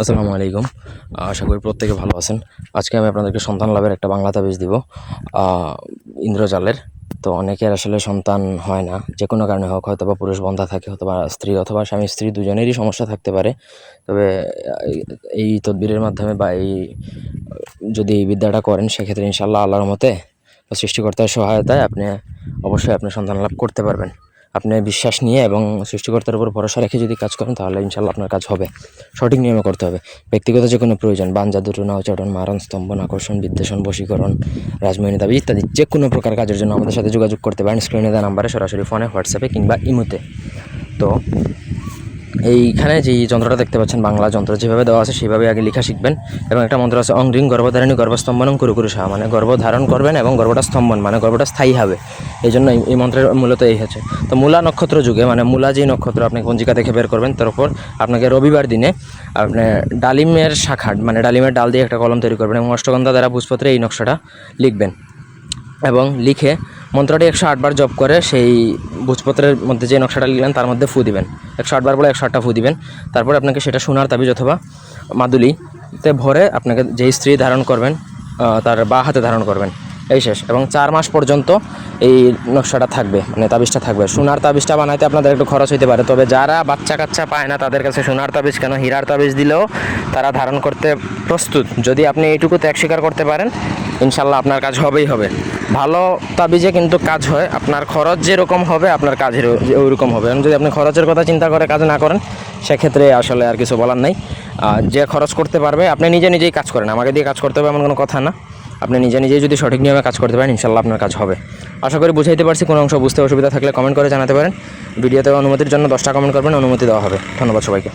আসসালামু আলাইকুম। আশা করি প্রত্যেকে ভালো আছেন। আজকে আমি আপনাদেরকে সন্তান লাভের একটা বাংলা তাবিজ দিব, ইন্দ্রজালের। তো অনেকের আসলে সন্তান হয় না, যে কোনো কারণে হোক, হয়তো বা পুরুষ বন্ধা থাকে, অথবা স্ত্রী অথবা স্বামী স্ত্রী দুজনেরই সমস্যা থাকতে পারে। তবে এই তদবিরের মাধ্যমে বা যদি এই বিদ্যাটা করেন, সেক্ষেত্রে ইনশাআল্লাহ আল্লাহর মতে সৃষ্টিকর্তার সহায়তায় আপনি অবশ্যই আপনি সন্তান লাভ করতে পারবেন। আপনি বিশ্বাস নিয়ে এবং সৃষ্টিকর্তার উপর ভরসা রেখে যদি কাজ করেন, তাহলে ইনশাআল্লাহ আপনার কাজ হবে। সঠিক নিয়মে করতে হবে। ব্যক্তিগত যে কোনো প্রয়োজন, বান জাদু, টুনা, উচাটন, মারণ, স্তম্ভন, আকর্ষণ, বিদ্বেষণ, বশীকরণ, রাজমোহিনী দাবি ইত্যাদি যে কোনো প্রকার কাজের জন্য আমাদের সাথে যোগাযোগ করতে পারেন স্ক্রিনে দেওয়া নাম্বারে, সরাসরি ফোনে, হোয়াটসঅ্যাপে কিংবা ইমোতে। তো এইখানে যে যন্ত্রটা দেখতে পাচ্ছেন, বাংলা যন্ত্র যেভাবে দেওয়া আছে সেভাবে আগে লেখা শিখবেন। এবং একটা মন্ত্র আছে, অংরিং গর্ভধারিণী গর্ভস্তম্ভনং কুরু কুরু সাহা, মানে গর্ভ ধারণ করবেন এবং গর্ভটা স্তম্ভন মানে গর্ভটা স্থায়ী হবে। এই জন্য এই মন্ত্রের মূলত এই হচ্ছে। তো মূলা নক্ষত্র যুগে, মানে মূলা যেই নক্ষত্র আপনি পঞ্জিকা দেখে বের করবেন, তার উপর আপনাকে রবিবার দিনে আপনি ডালিমের শাখা, মানে ডালিমের ডাল দিয়ে একটা কলম তৈরি করবেন এবং অষ্টগন্ধা দ্বারা ভূজপত্রে এই নকশাটা লিখবেন। এবং লিখে মন্ত্রটি 108 বার জপ করে সেই ভূজপত্রের মধ্যে যে নকশাটা লিখলেন তার মধ্যে ফু দিবেন। 108 বার বলে 108টা ফু দিবেন। তারপরে আপনাকে সেটা সোনার তাবিজ অথবা মাদুলিতে ভরে আপনাকে যেই স্ত্রী ধারণ করবেন তার বা হাতে ধারণ করবেন, এই শেষ। এবং 4 মাস পর্যন্ত এই নকশাটা থাকবে, মানে তাবিজটা থাকবে। সোনার তাবিজটা বানাইতে আপনাদের একটু খরচ হইতে পারে, তবে যারা বাচ্চা কাচ্চা পায় না তাদের কাছে সোনার তাবিজ কেন, হীরার তাবিজ দিলেও তারা ধারণ করতে প্রস্তুত। যদি আপনি এইটুকু ত্যাগ স্বীকার করতে পারেন, ইনশাল্লাহ আপনার কাজ হবেই হবে। ভালো তাবিজে কিন্তু কাজ হয়, আপনার খরচ যেরকম হবে আপনার কাজের ওইরকম হবে। এবং যদি আপনি খরচের কথা চিন্তা করে কাজ না করেন, সেক্ষেত্রে আসলে আর কিছু বলার নেই। যে খরচ করতে পারবে, আপনি নিজেই কাজ করেন, আমাকে দিয়ে কাজ করতে হবে এমন কোনো কথা না। আপনি নিজেই যদি সঠিক নিয়মে কাজ করতে পারেন, ইনশাল্লাহ আপনার কাজ হবে। আশা করি বুঝাইতে পারছি। কোনো অংশ বুঝতে অসুবিধা থাকলে কমেন্ট করে জানাতে পারেন। ভিডিওতে অনুমতির জন্য 10টা কমেন্ট করবেন, অনুমতি দেওয়া হবে। ধন্যবাদ সবাইকে।